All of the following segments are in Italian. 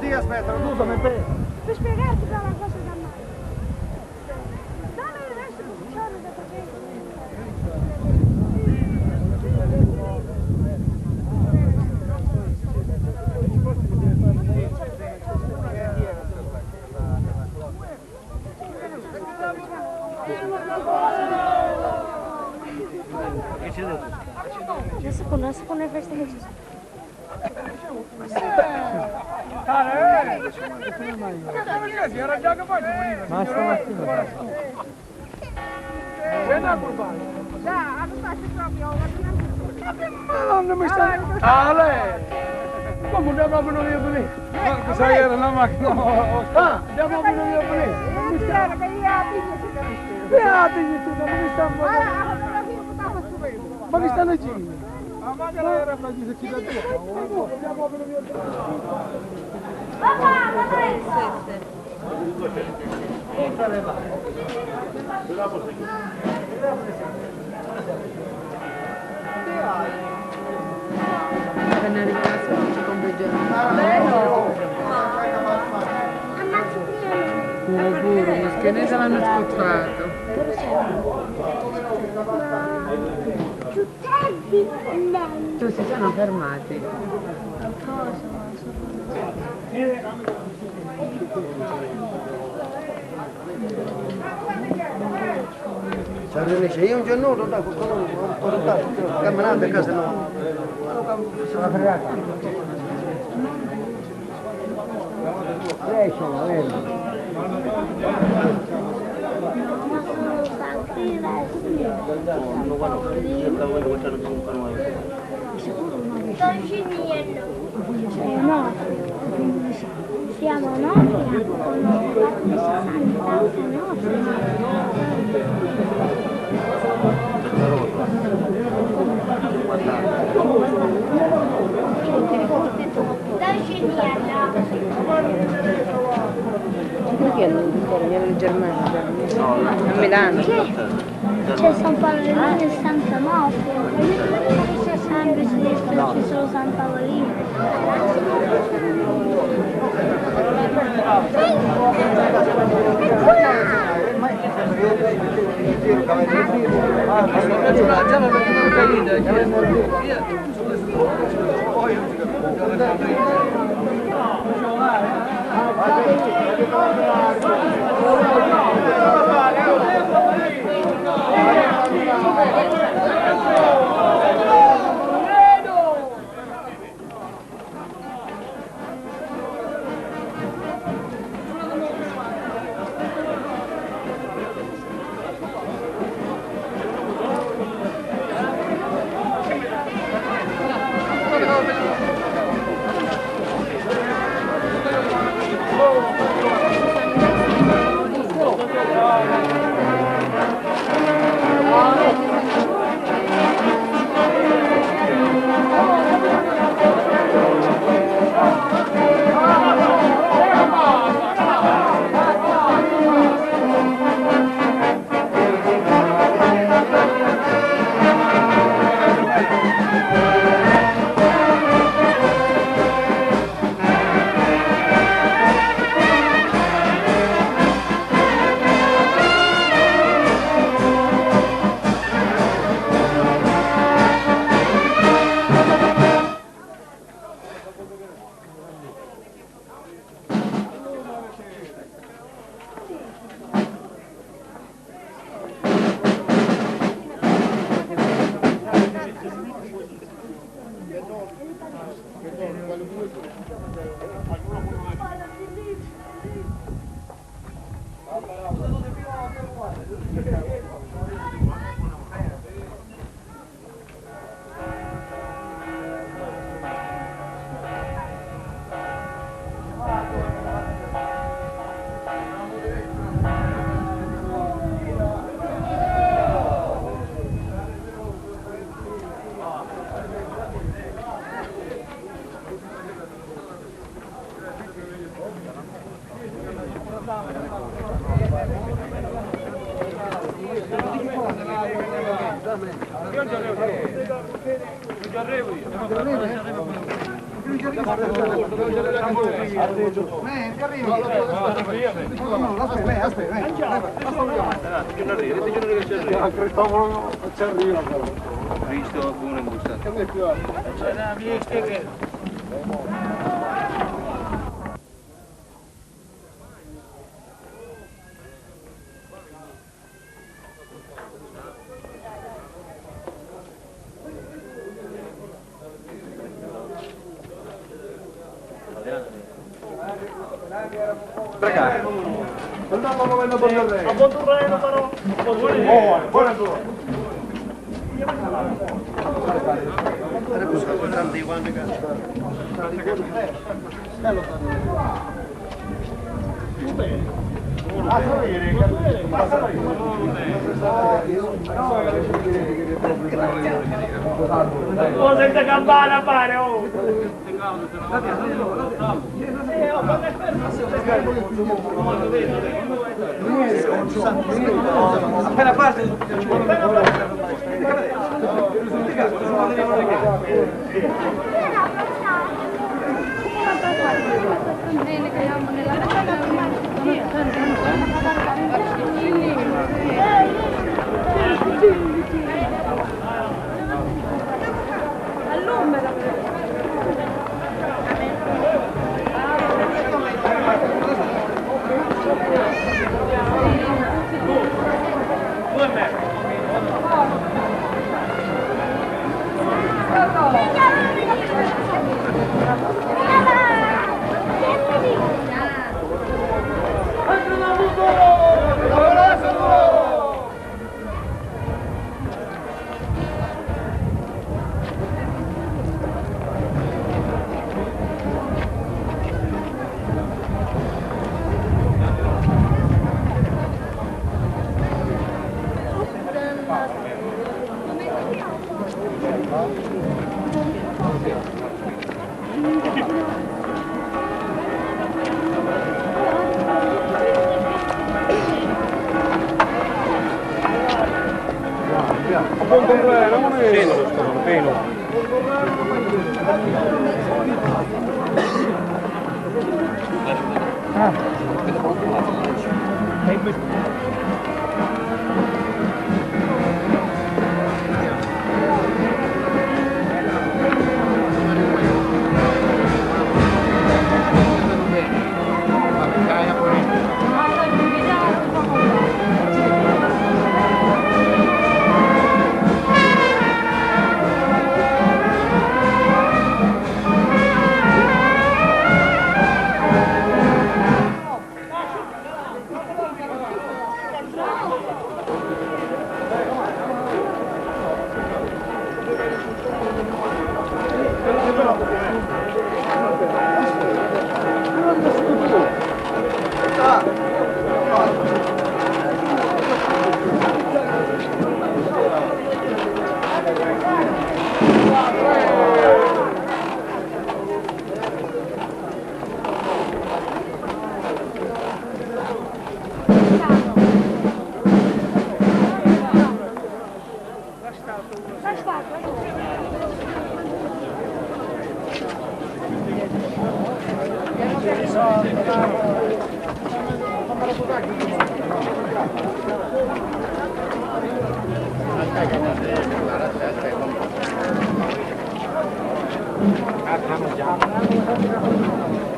ti aspettano, tu come te. Per spiegarti la cosa da mare. Dame il resto del giorno da facere. Non si può ne feste che ci sono. Ma stamattina. Ma non mi sta. Ah, lei! Come andiamo a venire lì? Ma sai era una macchina. Ah, andiamo a venire lì. Non mi sta. Non mi sta. Ma che stanno girando? Ma che era per dire chi da tua? Andiamo a venire lì. Papà, ma dove sei? Appena arrivato non ci compreggiamo. Pure, lo scherzetto l'hanno scocciato. Tu si sono fermati. Io un giorno da quello ho portato camminando a casa no. Sono fregato. Lei sono vero. No, siamo noi, Perché non in Germania? A Milano? C'è San Paolino e Santa Mafia. Sempre sinistra c'è solo San Paolino. Io già arrivo io. Visto buono imbustato. A buon terreno però. Buono. Oh, senza campana fare, oh! Appena parte!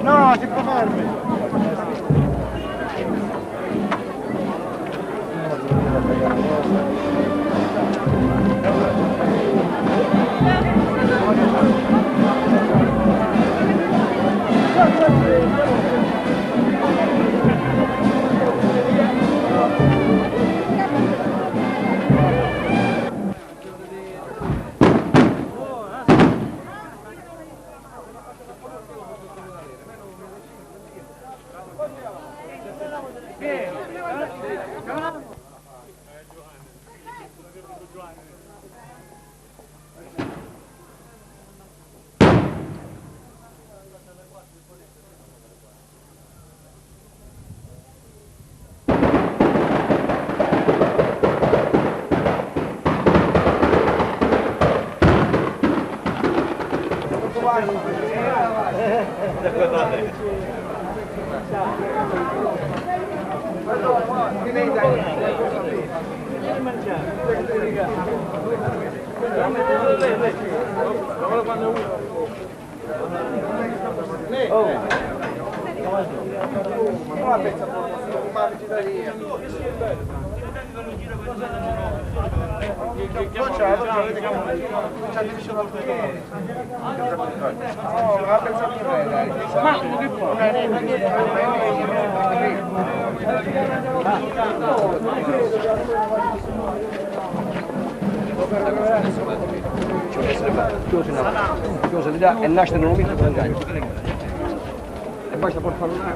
No, si può fermi. Cosa li dà e nasce non lo mette con gagno. E basta portare una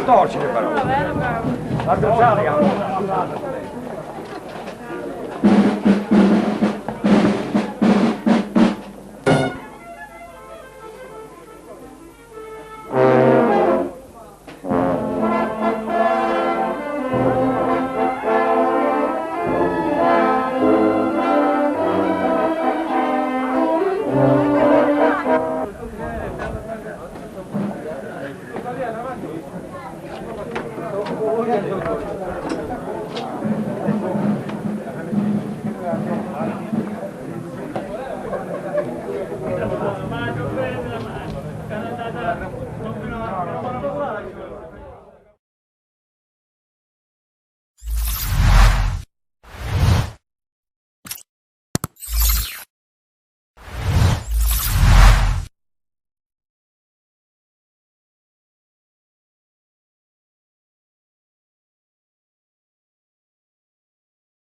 torcere però. La